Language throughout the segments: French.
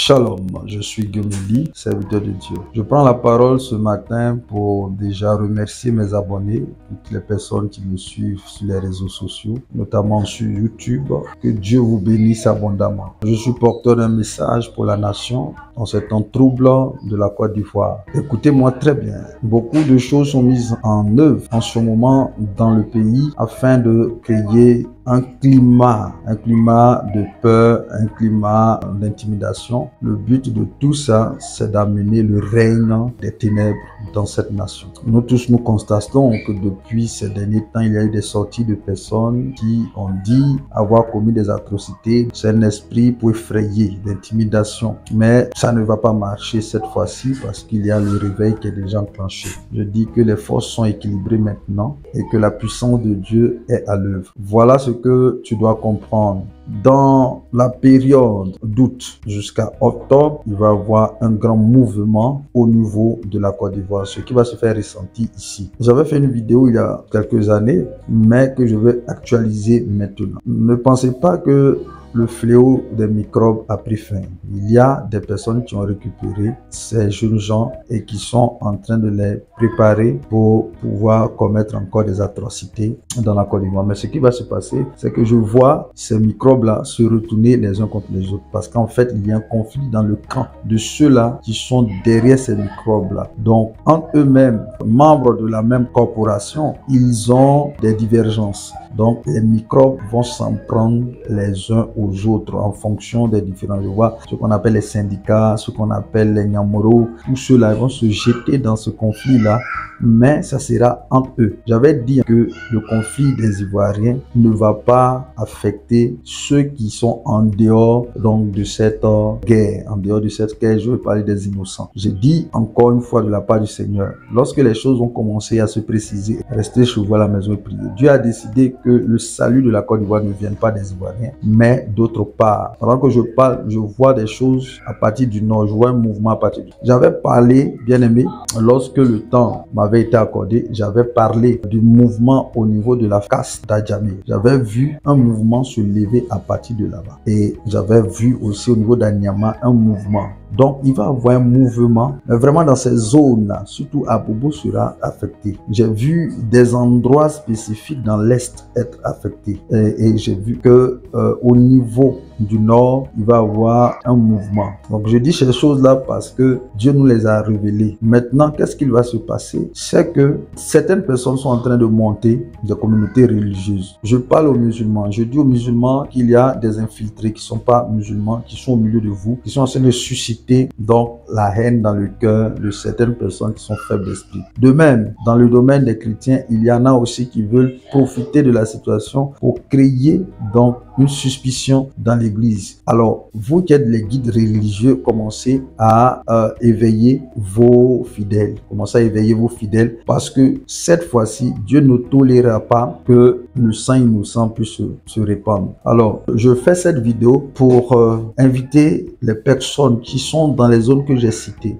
Shalom, je suis Gemeli, serviteur de Dieu. Je prends la parole ce matin pour déjà remercier mes abonnés, toutes les personnes qui me suivent sur les réseaux sociaux, notamment sur YouTube. Que Dieu vous bénisse abondamment. Je suis porteur d'un message pour la nation dans ce temps troublant de la Côte d'Ivoire. Écoutez-moi très bien. Beaucoup de choses sont mises en œuvre en ce moment dans le pays afin de créer un climat de peur, un climat d'intimidation. Le but de tout ça, c'est d'amener le règne des ténèbres dans cette nation. Nous tous, nous constatons que depuis ces derniers temps, il y a eu des sorties de personnes qui ont dit avoir commis des atrocités. C'est un esprit pour effrayer, d'intimidation. Mais ça ne va pas marcher cette fois-ci parce qu'il y a le réveil qui est déjà enclenché. Je dis que les forces sont équilibrées maintenant et que la puissance de Dieu est à l'œuvre. Voilà ce que tu dois comprendre. Dans la période d'août jusqu'à octobre, il va y avoir un grand mouvement au niveau de la Côte d'Ivoire, ce qui va se faire ressentir ici. J'avais fait une vidéo il y a quelques années, mais que je vais actualiser maintenant. Ne pensez pas que le fléau des microbes a pris fin. Il y a des personnes qui ont récupéré ces jeunes gens et qui sont en train de les préparer pour pouvoir commettre encore des atrocités dans la Côte d'Ivoire. Mais ce qui va se passer, c'est que je vois ces microbes-là se retourner les uns contre les autres. Parce qu'en fait, il y a un conflit dans le camp de ceux-là qui sont derrière ces microbes-là. Donc, entre eux-mêmes, membres de la même corporation, ils ont des divergences. Donc, les microbes vont s'en prendre les uns aux autres en fonction des différents. Je vois ce qu'on appelle les syndicats, ce qu'on appelle les Nyamoro. Tous ceux-là vont se jeter dans ce conflit-là, mais ça sera entre eux. J'avais dit que le conflit des Ivoiriens ne va pas affecter ceux qui sont en dehors donc de cette guerre. En dehors de cette guerre, je veux parler des innocents. J'ai dit encore une fois de la part du Seigneur, lorsque les choses ont commencé à se préciser, restez chez vous à la maison et priez. Dieu a décidé que le salut de la Côte d'Ivoire ne vienne pas des Ivoiriens, mais d'autre part. Pendant que je parle, je vois des choses à partir du nord, je vois un mouvement à partir du nord. J'avais parlé, bien aimé, lorsque le temps m'avait été accordé, j'avais parlé du mouvement au niveau de la caste d'Adjamé. J'avais vu un mouvement se lever à partir de là-bas. Et j'avais vu aussi au niveau d'Anyama un mouvement. Donc, il va y avoir un mouvement, mais vraiment dans ces zones-là, surtout Abobo sera affecté. J'ai vu des endroits spécifiques dans l'Est être affectés. Et j'ai vu que au niveau du nord, il va y avoir un mouvement. Donc, je dis ces choses-là parce que Dieu nous les a révélées. Maintenant, qu'est-ce qu'il va se passer? C'est que certaines personnes sont en train de monter des communautés religieuses. Je parle aux musulmans. Je dis aux musulmans qu'il y a des infiltrés qui ne sont pas musulmans, qui sont au milieu de vous, qui sont en train de susciter donc la haine dans le cœur de certaines personnes qui sont faibles d'esprit. De même, dans le domaine des chrétiens, il y en a aussi qui veulent profiter de la situation pour créer donc une suspicion dans l'église. Alors, vous qui êtes les guides religieux, commencez à éveiller vos fidèles. Commencez à éveiller vos fidèles parce que cette fois-ci, Dieu ne tolérera pas que le sang innocent puisse se répandre. Alors, je fais cette vidéo pour inviter les personnes qui sont dans les zones que j'ai citées,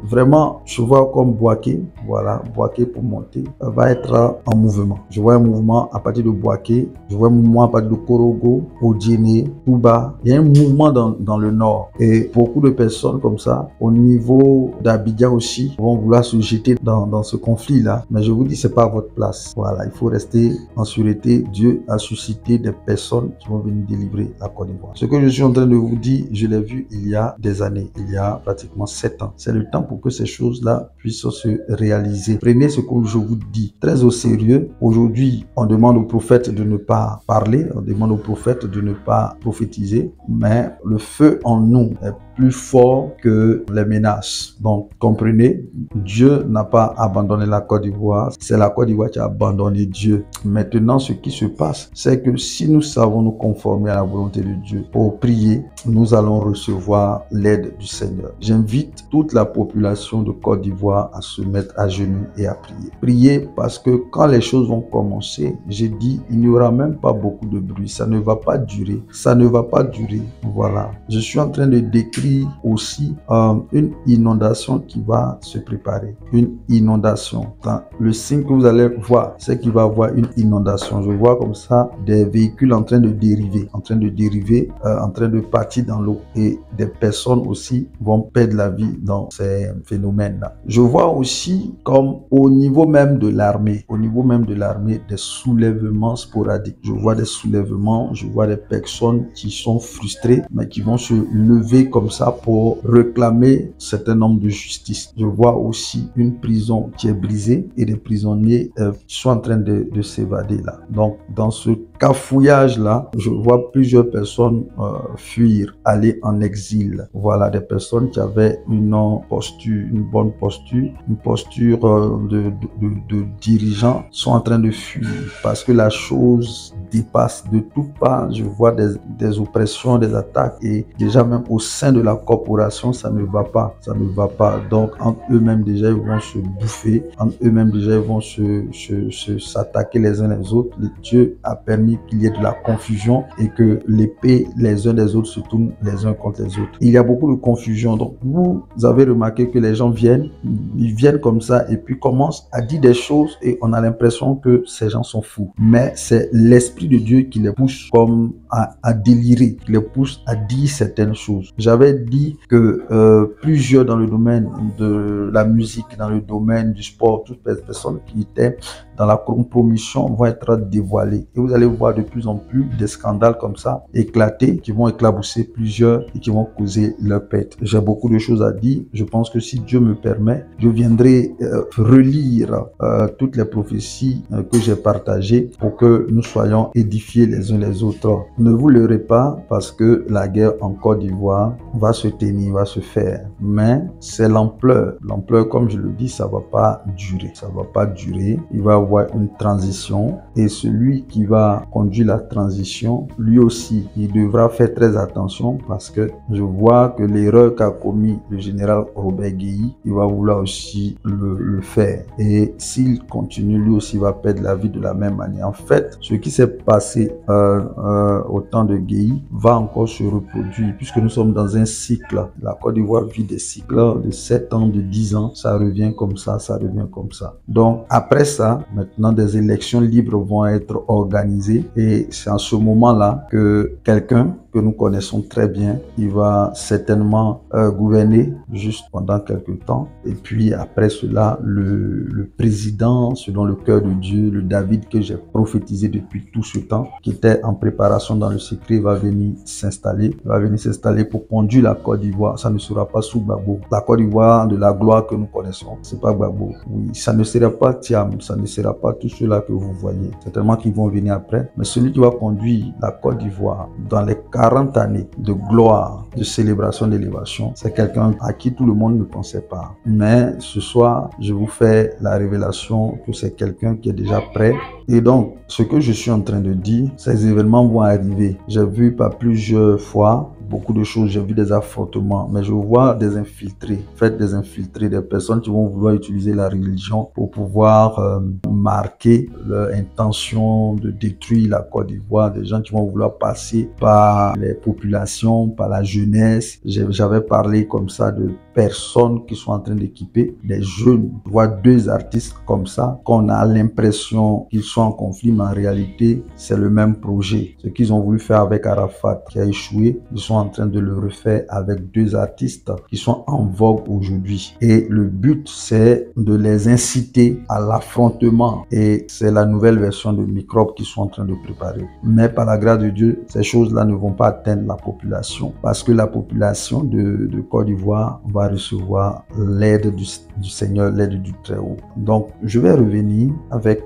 Vraiment, je vois comme Boaké, voilà, Boaké pour monter, va être en mouvement. Je vois un mouvement à partir de Boaké, je vois un mouvement à partir de Korogo, Odjene, Touba. Il y a un mouvement dans le nord. Et beaucoup de personnes comme ça, au niveau d'Abidjan aussi, vont vouloir se jeter dans ce conflit-là. Mais je vous dis, c'est pas à votre place. Voilà, il faut rester en sûreté. Dieu a suscité des personnes qui vont venir délivrer la Côte d'Ivoire. Ce que je suis en train de vous dire, je l'ai vu il y a des années, il y a pratiquement 7 ans. C'est le temps pour que ces choses-là puissent se réaliser. Prenez ce que je vous dis très au sérieux. Aujourd'hui, on demande aux prophètes de ne pas parler, on demande aux prophètes de ne pas prophétiser, mais le feu en nous est plus fort que les menaces. Donc, comprenez, Dieu n'a pas abandonné la Côte d'Ivoire, c'est la Côte d'Ivoire qui a abandonné Dieu. Maintenant, ce qui se passe, c'est que si nous savons nous conformer à la volonté de Dieu pour prier, nous allons recevoir l'aide du Seigneur. J'invite toute la population de Côte d'Ivoire à se mettre à genoux et à prier. Priez parce que quand les choses vont commencer, j'ai dit, il n'y aura même pas beaucoup de bruit. Ça ne va pas durer. Ça ne va pas durer. Voilà. Je suis en train de décrire décrit aussi une inondation qui va se préparer. Une inondation. Dans le signe que vous allez voir, c'est qu'il va y avoir une inondation. Je vois comme ça des véhicules en train de dériver, en train de partir dans l'eau. Et des personnes aussi vont perdre la vie dans ces phénomènes-là. Je vois aussi comme au niveau même de l'armée, des soulèvements sporadiques. Je vois des soulèvements, je vois des personnes qui sont frustrées, mais qui vont se lever comme ça pour réclamer un certain nombre de justice. Je vois aussi une prison qui est brisée et des prisonniers qui sont en train de s'évader là. Donc, dans ce cafouillage-là, je vois plusieurs personnes fuir, aller en exil. Voilà, des personnes qui avaient une bonne posture, une posture de dirigeants sont en train de fuir parce que la chose dépasse de toutes parts. Je vois des oppressions, des attaques et déjà même au sein de la corporation, ça ne va pas. Donc, entre eux-mêmes déjà, ils vont se bouffer. Entre eux-mêmes déjà, ils vont s'attaquer les uns les autres. Dieu a permis qu'il y ait de la confusion et que l'épée les uns des autres se tournent les uns contre les autres. Il y a beaucoup de confusion. Donc, vous avez remarqué que les gens viennent comme ça et puis commencent à dire des choses et on a l'impression que ces gens sont fous. Mais c'est l'Esprit de Dieu qui les pousse comme à délirer, qui les pousse à dire certaines choses. J'avais dit que plusieurs dans le domaine de la musique, dans le domaine du sport, toutes les personnes qui étaient dans la compromission vont être dévoilées. Et vous allez voir de plus en plus des scandales comme ça éclater, qui vont éclabousser plusieurs et qui vont causer leur perte. J'ai beaucoup de choses à dire. Je pense que si Dieu me permet, je viendrai relire toutes les prophéties que j'ai partagées pour que nous soyons édifiés les uns les autres. Ne vous leurrez pas parce que la guerre en Côte d'Ivoire va se tenir, va se faire. Mais c'est l'ampleur. L'ampleur, comme je le dis, ça va pas durer. Ça va pas durer. Il va y avoir une transition et celui qui va conduire la transition, lui aussi, il devra faire très attention parce que je vois que l'erreur qu'a commis le général Robert Guéhi, il va vouloir aussi le faire. Et s'il continue, lui aussi va perdre la vie de la même manière. En fait, ce qui s'est passé au temps de Guéhi va encore se reproduire puisque nous sommes dans un cycle. La Côte d'Ivoire vit des cycles de 7 ans, de 10 ans. Ça revient comme ça, ça revient comme ça. Donc, après ça, maintenant, des élections libres vont être organisées et c'est en ce moment-là que quelqu'un que nous connaissons très bien, il va certainement gouverner juste pendant quelques temps. Et puis après cela, le président, selon le cœur de Dieu, le David que j'ai prophétisé depuis tout ce temps, qui était en préparation dans le secret, va venir s'installer. Il va venir s'installer pour conduire la Côte d'Ivoire. Ça ne sera pas sous Gbagbo. La Côte d'Ivoire de la gloire que nous connaissons, c'est pas Gbagbo. Oui, ça ne sera pas Thiam, ça ne sera pas tout cela que vous voyez. Certainement qu'ils vont venir après. Mais celui qui va conduire la Côte d'Ivoire dans les 40 années de gloire, de célébration, d'élévation, c'est quelqu'un à qui tout le monde ne pensait pas. Mais ce soir, je vous fais la révélation que c'est quelqu'un qui est déjà prêt. Et donc, ce que je suis en train de dire, ces événements vont arriver. J'ai vu par plusieurs fois beaucoup de choses, j'ai vu des affrontements, mais je vois des infiltrés, des infiltrés, des personnes qui vont vouloir utiliser la religion pour pouvoir marquer leur intention de détruire la Côte d'Ivoire, des gens qui vont vouloir passer par les populations, par la jeunesse. J'avais parlé comme ça de personnes qui sont en train d'équiper des jeunes. Je vois deux artistes comme ça, qu'on a l'impression qu'ils sont en conflit, mais en réalité, c'est le même projet. Ce qu'ils ont voulu faire avec Arafat, qui a échoué, ils sont en train de le refaire avec deux artistes qui sont en vogue aujourd'hui. Et le but, c'est de les inciter à l'affrontement. Et c'est la nouvelle version de Microbe qu'ils sont en train de préparer. Mais par la grâce de Dieu, ces choses-là ne vont pas atteindre la population parce que la population de Côte d'Ivoire va recevoir l'aide du Seigneur, l'aide du Très-Haut. Donc, je vais revenir avec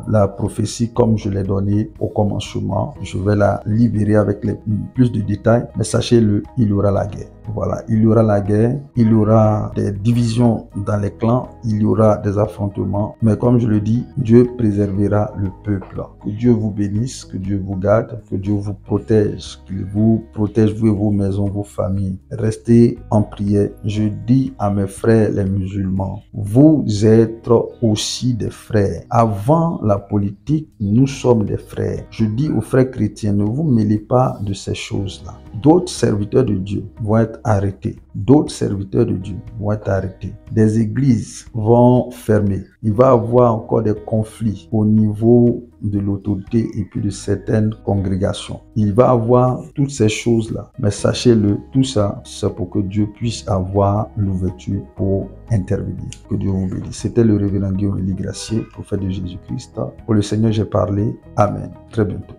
la prophétie comme je l'ai donnée au commencement. Je vais la libérer avec plus de détails, mais sachez-le, il y aura la guerre. Voilà, il y aura la guerre, il y aura des divisions dans les clans, il y aura des affrontements, mais comme je le dis, Dieu préservera le peuple. Que Dieu vous bénisse, que Dieu vous garde, que Dieu vous protège, qu'il vous protège, vous et vos maisons, vos familles. Restez en prière. Je dis à mes frères les musulmans, vous êtes aussi des frères. Avant la politique, nous sommes des frères. Je dis aux frères chrétiens, ne vous mêlez pas de ces choses-là. D'autres serviteurs de Dieu vont être être arrêtés. D'autres serviteurs de Dieu vont être arrêtés. Des églises vont fermer. Il va y avoir encore des conflits au niveau de l'autorité et puis de certaines congrégations. Il va y avoir toutes ces choses-là. Mais sachez-le, tout ça, c'est pour que Dieu puisse avoir l'ouverture pour intervenir. Que Dieu vous bénisse. C'était le révérend Guillaume Elie Gracier, prophète de Jésus-Christ. Pour le Seigneur, j'ai parlé. Amen. Très bientôt.